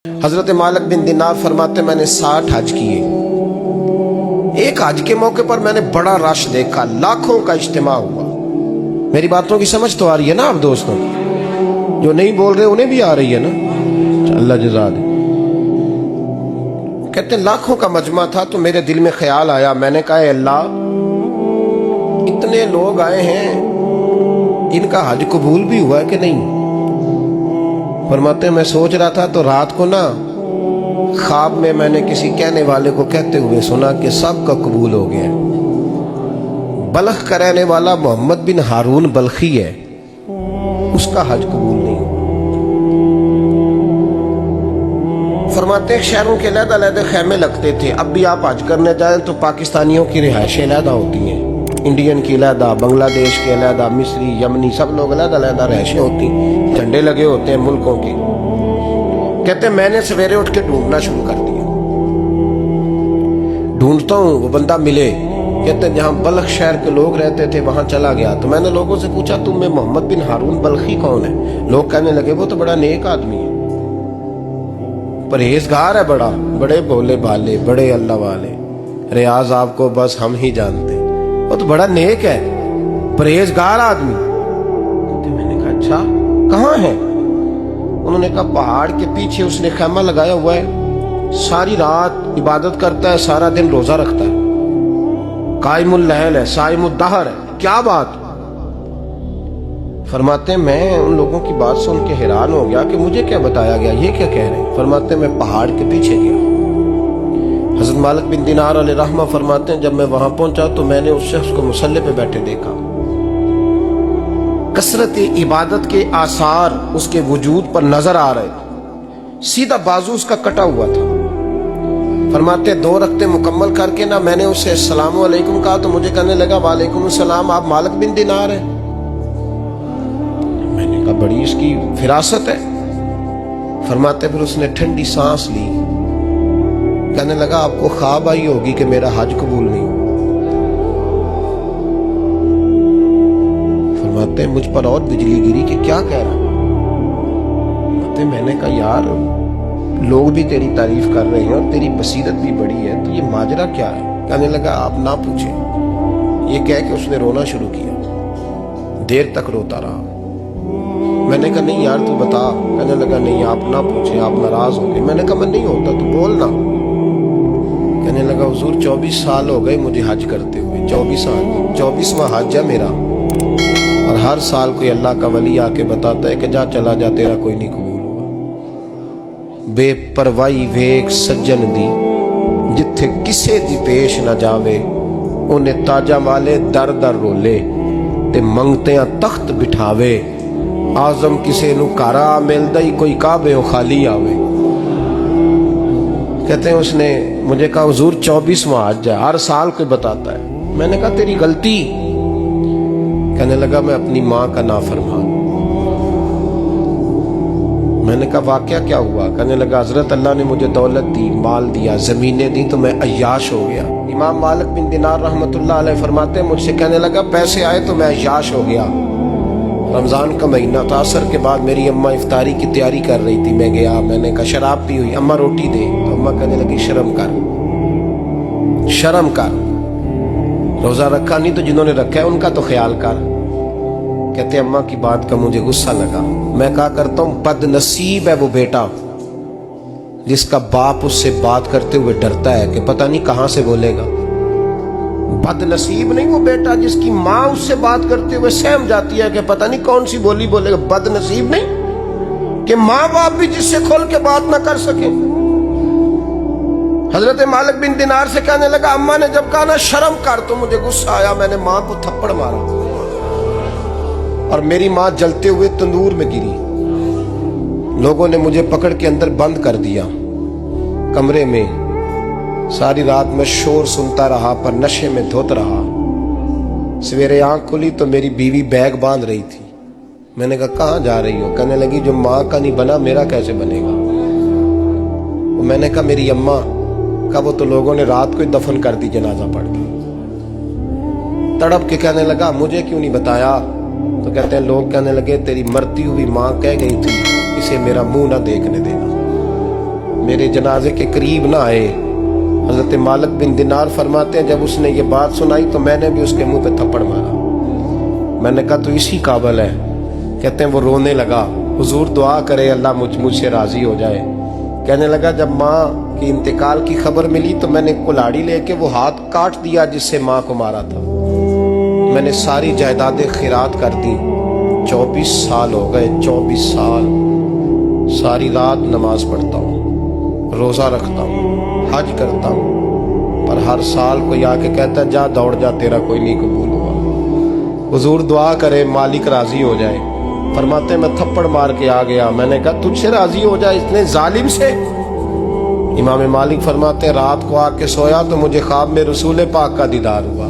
हजरत मालिक बिन दिनार फरमाते मैंने 60 हज किए। एक हज के मौके पर मैंने बड़ा रश देखा, लाखों का इज्तिमा हुआ। मेरी बातों की समझ तो आ रही है ना आप दोस्तों? जो नहीं बोल रहे उन्हें भी आ रही है ना? अल्लाह जज़ा दे। कहते लाखों का मजमा था तो मेरे दिल में ख्याल आया, मैंने कहा अल्लाह इतने लोग आए हैं, इनका हज कबूल भी हुआ है कि नहीं? फरमाते मैं सोच रहा था तो रात को ना ख्वाब में मैंने किसी कहने वाले को कहते हुए सुना कि सब का कबूल हो गया। बल्ख का रहने वाला मोहम्मद बिन हारून बल्खी है, उसका हज कबूल नहीं। फरमाते शहरों के अलग-अलग खैमे लगते थे। अब भी आप हज करने जाएं तो पाकिस्तानियों की रिहाइशें अलग होती हैं, इंडियन की अलग, बांग्लादेश के अलग, मिस्री, यमनी, सब लोग अलग-अलग रिहाइशें होती, झंडे लगे होते हैं मुल्कों के। कहते मैंने सवेरे उठ के ढूंढना शुरू कर दिया, ढूंढता हूँ वो बंदा मिले। कहते जहां बल्ख शहर के लोग रहते थे वहां चला गया तो मैंने लोगों से पूछा तुम में मोहम्मद बिन हारून बल्खी कौन है? लोग कहने लगे वो तो बड़ा नेक आदमी है, परहेजगार है, बड़े भोले भाले, बड़े अल्लाह वाले, रियाज आपको बस हम ही जानते, वो तो बड़ा नेक है, परहेजगार आदमी। तो मैंने कहा अच्छा कहाँ है? उन्होंने कहा पहाड़ के पीछे उसने खैमा लगाया हुआ है, सारी रात इबादत करता है, सारा दिन रोजा रखता है, कायमुल लहल है, साइमुद दहर है। क्या बात? फरमाते मैं उन लोगों की बात सुन के हैरान हो गया कि मुझे क्या बताया गया, ये क्या कह रहे हैं? फरमाते मैं पहाड़ के पीछे गया। हजरत मालिक बिन दिनार अलैहि रहमा फरमाते हैं जब मैं वहां पहुंचा तो मैंने उस शख्स को मुसल्ले पे बैठे देखा। कसरत इबादत के आसार उसके वजूद पर नजर आ रहे थे, सीधा बाजू उसका कटा हुआ था। फरमाते 2 रक्ते मुकम्मल करके ना मैंने उससे अस्सलामु अलैकुम कहा तो मुझे कहने लगा वालेकुम सलाम, आप मालिक बिन दिनार हैं? मैंने कहा बड़ी इसकी फिरासत है। फरमाते फिर उसने ठंडी सांस ली, कहने लगा आपको ख्वाब आई होगी कि मेरा हज कबूल नहीं। फरमाते मुझ पर और बिजली गिरी कि क्या कह रहा? मैंने कहा यार लोग भी तेरी तारीफ कर रहे हैं और तेरी बसीरत भी बड़ी है, तो ये माजरा क्या है? कहने लगा आप ना पूछें। ये कह के उसने रोना शुरू किया, देर तक रोता रहा। मैंने कहा नहीं यार तू बता। कहने लगा नहीं आप ना पूछें, आप नाराज हो गए। मैंने कहा मैं नहीं होता, तू बोलना। कहने लगा हुजूर 24 साल हो गए मुझे हज करते हुए, 24 साल, 24वां हज है मेरा, और हर साल कोई अल्लाह का वली आके बताता है कि जा चला जा तेरा कोई नहीं कबूल हुआ। बेपरवाही वेख सज्जन दी जिथे किसे दी पेश न जावे, उन्हें ताजा वाले दर दर रोले ते मंगतियां तख्त बिठावे। आजम किसे नु कारा मिलदा ही कोई काबे खाली आवे। कहते हैं उसने मुझे कहा हुजूर 24वां हज है, हर साल कोई बताता है। मैंने कहा तेरी गलती। कहने लगा मैं अपनी माँ का नाफरमान। मैंने कहा वाकया क्या हुआ? कहने लगा हजरत अल्लाह ने मुझे दौलत दी, माल दिया, जमीनें दी तो मैं अय्याश हो गया। इमाम मालिक बिन दिनार रहमतुल्लाह अलैह फरमाते मुझसे कहने लगा पैसे आए तो मैं अय्याश हो गया। रमजान का महीना था, असर के बाद मेरी अम्मा इफ्तारी की तैयारी कर रही थी, मैं गया, मैंने कहा शराब पी हुई, अम्मा रोटी दे, तो अम्मा कहने लगी शर्म कर, शर्म कर, रोजा रखा नहीं तो जिन्होंने रखा है उनका तो ख्याल कर। कहते अम्मा की बात का मुझे गुस्सा लगा। मैं कहा करता हूं बदनसीब है वो बेटा जिसका बाप उससे बात करते हुए डरता है कि पता नहीं कहां से बोलेगा। बदनसीब नहीं वो बेटा जिसकी माँ उससे बात करते हुए सहम जाती है कि पता नहीं कौन सी बोली बोलेगा। बदनसीब नहीं कि माँ बाप भी जिससे खोल के बात ना कर सके। हजरत मालिक बिन दिनार से कहने लगा अम्मा ने जब कहा ना शर्म कर तो मुझे गुस्सा आया, मैंने माँ को थप्पड़ मारा और मेरी माँ जलते हुए तंदूर में गिरी। लोगों ने मुझे पकड़ के अंदर बंद कर दिया कमरे में। सारी रात मैं शोर सुनता रहा पर नशे में धोत रहा। सवेरे आंख खुली तो मेरी बीवी बैग बांध रही थी। मैंने कहा कहाँ जा रही हो? कहने लगी जो माँ का नहीं बना मेरा कैसे बनेगा? मैंने कहा मेरी अम्मा का वो तो लोगों ने रात को ही दफन कर दी जनाजा पढ़ के। तड़प के कहने लगा मुझे क्यों नहीं बताया? तो कहते हैं लोग कहने लगे तेरी मरती हुई माँ कह गई थी इसे मेरा मुंह ना देखने देना। میرے जनाजे के करीब ना आए। हजरत मालिक बिन दिनार फरमाते हैं जब उसने ये बात सुनाई तो मैंने भी उसके मुंह पे थप्पड़ मारा। मैंने कहा तो इसी काबिल है। कहते हैं वो रोने लगा, हुजूर दुआ करे अल्लाह मुझसे राजी हो जाए। कहने लगा जब माँ की इंतकाल की खबर मिली तो मैंने कुल्हाड़ी लेके वो हाथ काट दिया जिससे माँ को मारा था। मैंने सारी जायदादें खिरात कर दी। 24 साल हो गए, 24 साल। सारी रात नमाज पढ़ता हूँ, रोज़ा रखता हूँ, हज करता हूँ, पर हर साल कोई आके कहता है जा दौड़ जा, तेरा कोई नहीं कबूल हुआ। हुजूर दुआ करे मालिक राजी हो जाए। फरमाते मैं थप्पड़ मार के आ गया। मैंने कहा तुझसे राजी हो जाए इतने जालिम से? इमाम मालिक फरमाते रात को आके सोया तो मुझे ख्वाब में रसूल पाक का दीदार हुआ।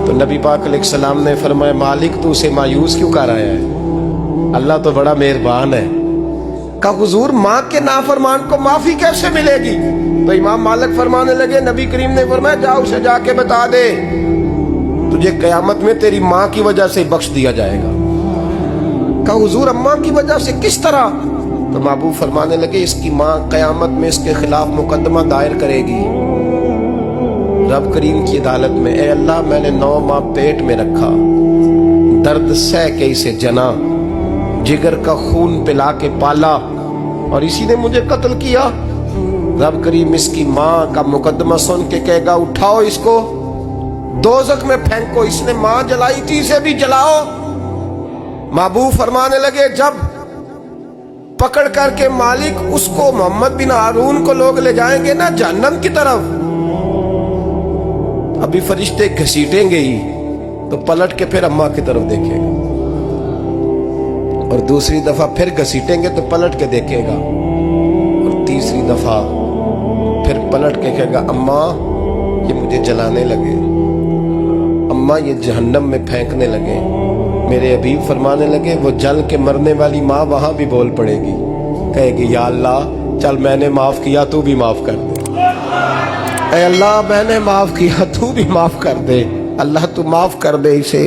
तो नबी पाक अलैहिस्सलाम ने फरमाया मालिक तू उसे मायूस क्यों कर आया है? अल्लाह तो बड़ा मेहरबान है। कहा हुजूर माँ के नाफरमान को माफी कैसे मिलेगी? तो इमाम मालिक फरमाने लगे नबी करीम ने फरमाया जा उसे जाके बता दे तुझे कयामत में तेरी माँ की वजह से बख्श दिया जाएगा। कहा हुजूर अम्मा की वजह से किस तरह? तो महबूब फरमाने लगे इसकी माँ कयामत में इसके खिलाफ मुकदमा दायर करेगी रब करीम की अदालत में। ए अल्लाह मैंने 9 माह पेट में रखा, दर्द सह के इसे जना, जिगर का खून पिला के पाला और इसी ने मुझे कत्ल किया। रब करीम इसकी माँ का मुकदमा सुन के कहेगा उठाओ इसको दोज़ख में फेंको, इसने माँ जलाई थी इसे भी जलाओ। महबूब फरमाने लगे जब पकड़ करके मालिक उसको मोहम्मद बिन हारून को लोग ले जाएंगे ना जहन्नम की तरफ, अभी फरिश्ते घसीटेंगे ही तो पलट के फिर अम्मा की तरफ देखेगा और दूसरी दफा फिर घसीटेंगे तो पलट के देखेगा और तीसरी दफा फिर पलट के कहेगा अम्मा ये मुझे जलाने लगे, अम्मा ये जहन्नम में फेंकने लगे। मेरे हबीब फरमाने लगे वो जल के मरने वाली माँ वहां भी बोल पड़ेगी, कहेगी या अल्लाह चल मैंने माफ किया तू भी माफ कर दे। ऐ अल्लाह मैंने माफ किया तू भी माफ कर दे, अल्लाह तू माफ कर दे इसे।